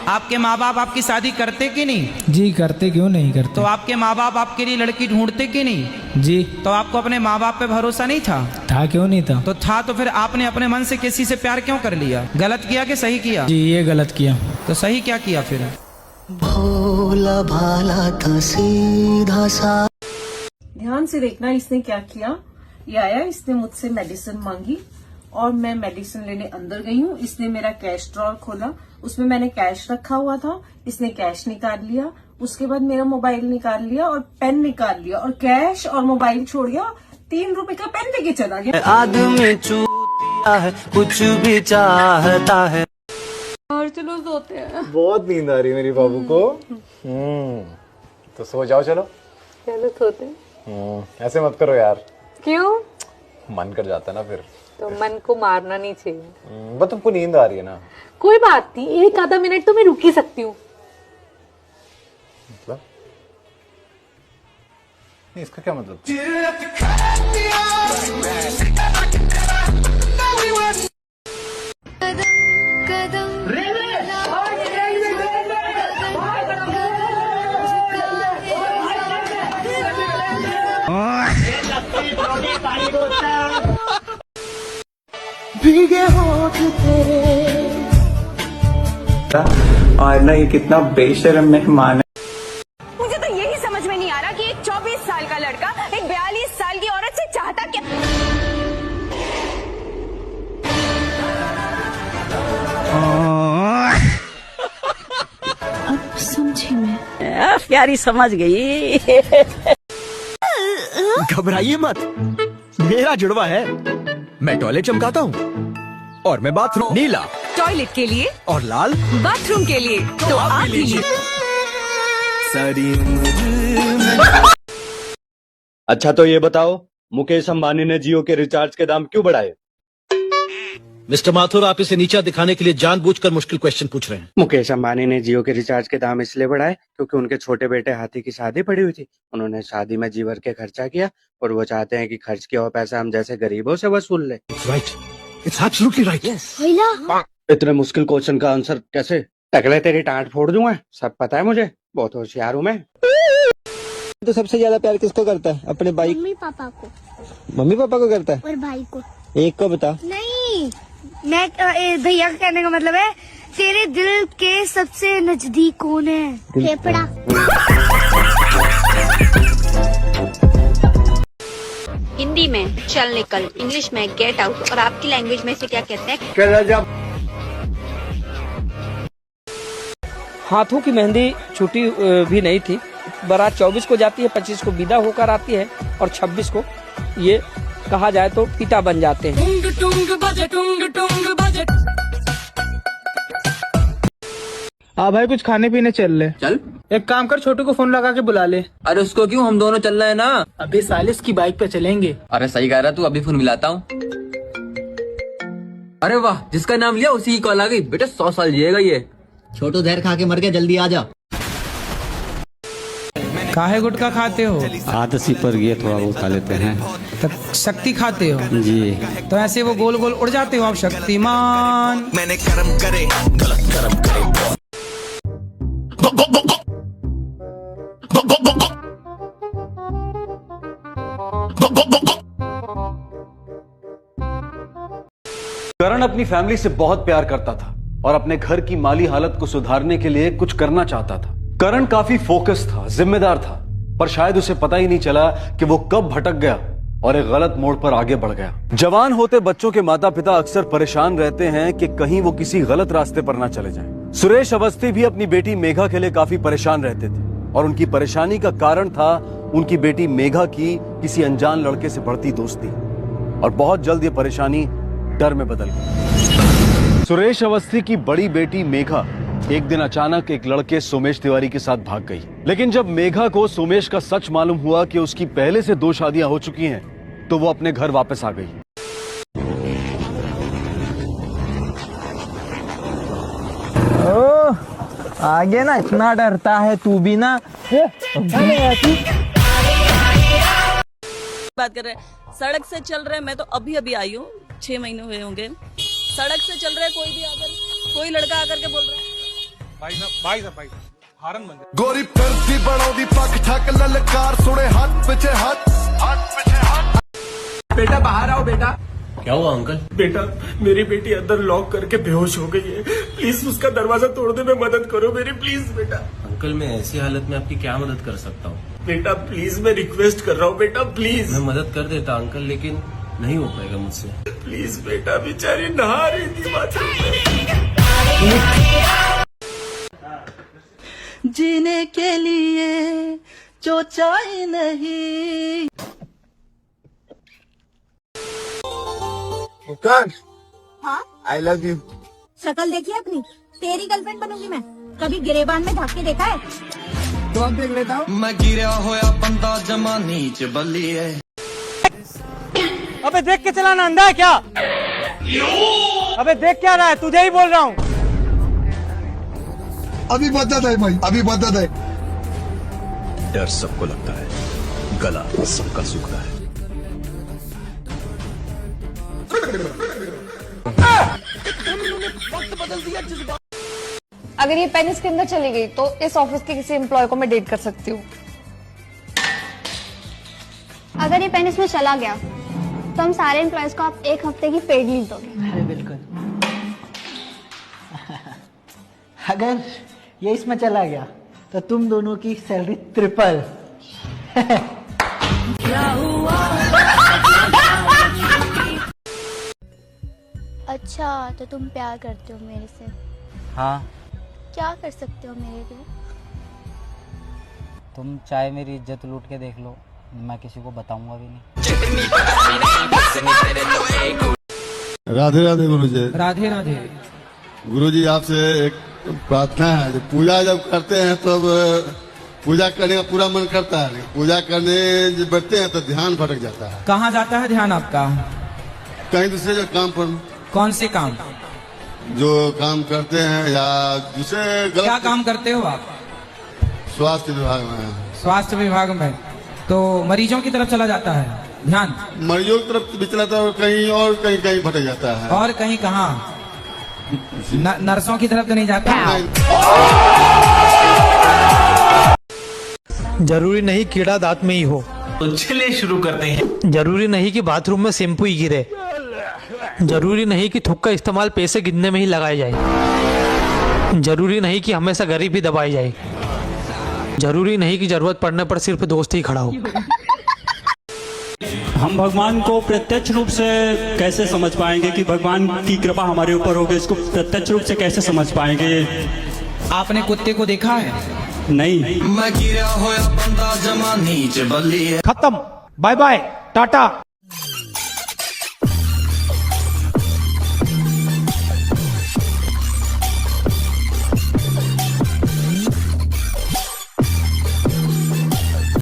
आपके माँ बाप आपकी शादी करते कि नहीं? जी करते, क्यों नहीं करते। तो आपके माँ बाप आपके लिए लड़की ढूंढते कि नहीं? जी तो आपको अपने माँ बाप पे भरोसा नहीं था? था, क्यों नहीं था। तो था, तो फिर आपने अपने मन से किसी से प्यार क्यों कर लिया? गलत किया कि सही किया? जी ये गलत किया। तो सही क्या किया फिर? भोला भाला था सीधा सा। ध्यान से देखना इसने क्या किया। ये आया, इसने मुझसे मेडिसिन मांगी और मैं मेडिसिन लेने अंदर गई हूँ। इसने मेरा कैश ड्रॉर खोला, उसमें मैंने कैश रखा हुआ था, इसने कैश निकाल लिया। उसके बाद मेरा मोबाइल निकाल लिया और पेन निकाल लिया और कैश और मोबाइल छोड़ गया। 3 रुपए का पेन लेके चला गया। आदमी चूतिया है, कुछ भी चाहता है। और चलो सोते हैं। बहुत नींद आ रही है मेरी बाबू को। तो सो जाओ, चलो चलो सोते हैं। ऐसे मत करो यार, क्यों? मन कर जाता है ना फिर। तो मन को मारना नहीं चाहिए। बस तुमको नींद आ रही है ना। कोई बात नहीं, 1 आधा मिनट तो मैं रुक ही सकती हूँ। मतलब नहीं, इसका क्या मतलब? भीगे होठ तेरे। और ना ये कितना बेशर्म मेहमान है। मुझे तो यही समझ में नहीं आ रहा कि एक 24 साल का लड़का एक 42 साल की औरत से चाहता क्या। अब समझी मैं। प्यारी समझ गई। घबराइए मत, मेरा जुड़वा है। मैं टॉयलेट चमकाता हूँ और मैं बाथरूम। नीला टॉयलेट के लिए और लाल बाथरूम के लिए। तो आप भी लीजिए। सारी अच्छा तो ये बताओ, मुकेश अंबानी ने जियो के रिचार्ज के दाम क्यों बढ़ाए? मिस्टर माथुर, आप इसे नीचा दिखाने के लिए जानबूझकर मुश्किल क्वेश्चन पूछ रहे हैं। मुकेश अंबानी ने जियो के रिचार्ज के दाम इसलिए बढ़ाए क्योंकि उनके छोटे बेटे हाथी की शादी पड़ी हुई थी। उन्होंने शादी में जी भर के खर्चा किया और वो चाहते हैं कि खर्च किया हुआ पैसा हम जैसे गरीबों से वसूल ले। Right, it's absolutely right. इतने मुश्किल क्वेश्चन का आंसर कैसे? टकले तेरी टांट फोड़ दूंगा, सब पता है मुझे, बहुत होशियार हूँ मैं। तो सबसे ज्यादा प्यार किसको करता है? अपने भाई? मम्मी पापा को। मम्मी पापा को करता है और भाई को। एक को बता। नहीं, मैं भैया का कहने का मतलब है तेरे दिल के सबसे नजदीक कौन है? फेफड़ा। हिंदी में चल निकल, इंग्लिश में गेट आउट और आपकी लैंग्वेज में से क्या कहते हैं? हाथों की मेहंदी छुट्टी भी नहीं थी। बारात 24 को जाती है, 25 को विदा होकर आती है और 26 को ये कहा जाए तो पिता बन जाते हैं। हाँ भाई, कुछ खाने पीने चल ले। चल, एक काम कर, छोटू को फोन लगा के बुला ले। अरे उसको क्यों, हम दोनों चल रहे हैं ना। अभी 40 की बाइक पे चलेंगे। अरे सही कह रहा तू, अभी फोन मिलाता हूँ। अरे वाह, जिसका नाम लिया उसी की कॉल आ गई। बेटा 100 साल जिएगा ये। छोटू जहर खा के मर गया, जल्दी आ जा। काहे गुटखा खाते हो? आदसी पर ये थोड़ा बहुत खा लेते हैं। तो शक्ति खाते हो? जी। तो ऐसे वो गोल गोल उड़ जाते हो आप, शक्तिमान। मैंने कर्म करे, गलत कर्म करे। करण अपनी फैमिली से बहुत प्यार करता था और अपने घर की माली हालत को सुधारने के लिए कुछ करना चाहता था। करण काफी फोकस था, जिम्मेदार था, पर शायद उसे पता ही नहीं चला कि वो कब भटक गया और एक गलत मोड़ पर आगे बढ़ गया। जवान होते बच्चों के माता पिता अक्सर परेशान रहते हैं कि कहीं वो किसी गलत रास्ते पर ना चले जाएं। सुरेश अवस्थी भी अपनी बेटी मेघा के लिए काफी परेशान रहते थे और उनकी परेशानी का कारण था उनकी बेटी मेघा की किसी अनजान लड़के से बढ़ती दोस्ती, और बहुत जल्द ये परेशानी डर में बदल गई। सुरेश अवस्थी की बड़ी बेटी मेघा एक दिन अचानक एक लड़के सोमेश तिवारी के साथ भाग गई। लेकिन जब मेघा को सोमेश का सच मालूम हुआ कि उसकी पहले से 2 शादियां हो चुकी हैं, तो वो अपने घर वापस आ गई। आगे ना इतना डरता है तू भी ना। बात कर रहे हैं, सड़क से चल रहे हैं। मैं तो अभी अभी आई हूँ, 6 महीने हुए होंगे। सड़क से चल रहे कोई भी अगर कोई लड़का आकर के बोल रहा है गोरी फिरती बनाऊदी पक ठक ललकार सुने हाथ पीछे हाथ बेटा बाहर आओ बेटा। क्या हुआ अंकल? बेटा मेरी बेटी अंदर लॉक करके बेहोश हो गई है, प्लीज उसका दरवाजा तोड़ने में मदद करो मेरी, प्लीज बेटा। अंकल मैं ऐसी हालत में आपकी क्या मदद कर सकता हूँ? बेटा प्लीज मैं रिक्वेस्ट कर रहा हूँ बेटा, प्लीज। मैं मदद कर देता अंकल, लेकिन नहीं हो पाएगा मुझसे। प्लीज बेटा, बेचारी नहा रही थी बाथरूम में। जीने के लिए जो चाहे नहीं। हाँ आई लव यू। शक्ल देखी है अपनी, तेरी गर्लफ्रेंड बनूंगी मैं। कभी गिरेबान में ढक के देखा है? तो अब देख लेता हूँ। मैं गिरा होया बंदा जमा नीच बली है। अबे देख के चलाना, अंधा है क्या? अबे देख क्या रहा है, तुझे ही बोल रहा हूँ। अभी बदत है भाई, अभी बदत है। डर सबको लगता है, गला सबका सूखता है। अगर ये पेन इसके अंदर चली गई तो इस ऑफिस के किसी एम्प्लॉय को मैं डेट कर सकती हूँ। अगर ये पेन इसमें चला गया तो हम सारे एम्प्लॉयज को आप 1 हफ्ते की पेड लीव दोगे। अरे बिल्कुल। अगर ये इसमें चला गया तो तुम दोनों की सैलरी ट्रिपल। अच्छा तो तुम प्यार करते हो मेरे से? हाँ। क्या कर सकते हो मेरे लिए? तुम चाहे मेरी इज्जत लूट के देख लो, मैं किसी को बताऊंगा भी नहीं। राधे राधे गुरुजी। राधे राधे। गुरुजी आपसे एक प्रार्थना है, जब पूजा जब करते हैं तब पूजा करने का पूरा मन करता है, पूजा करने जब बैठते हैं तो ध्यान भटक जाता है। कहाँ जाता है ध्यान आपका? कहीं दूसरे जो काम पर। कौन से काम? जो काम करते हैं या दूसरे गलत। क्या काम करते हो आप? स्वास्थ्य विभाग में। स्वास्थ्य विभाग में, तो मरीजों की तरफ चला जाता है ध्यान? मरीजों की तरफ भी चलाता है, कहीं और कहीं कहीं भटक जाता है। और कहीं कहाँ? नर्सों की तरफ तो नहीं जाता? जरूरी नहीं कीड़ा दांत में ही हो, तो चलिए शुरू करते हैं। जरूरी नहीं कि बाथरूम में शैम्पू ही गिरे, जरूरी नहीं कि थूक का इस्तेमाल पैसे गिनने में ही लगाया जाए, जरूरी नहीं कि हमेशा गरीबी दबाई जाए, जरूरी नहीं कि जरूरत पड़ने पर सिर्फ दोस्त ही खड़ा हो। हम भगवान को प्रत्यक्ष रूप से कैसे समझ पाएंगे कि भगवान की कृपा हमारे ऊपर होगी, इसको प्रत्यक्ष रूप से कैसे समझ पाएंगे? आपने कुत्ते को देखा है? नहीं। मैं गिरा होया बंदा जमा नीच बली है। खत्म, बाय बाय, टाटा।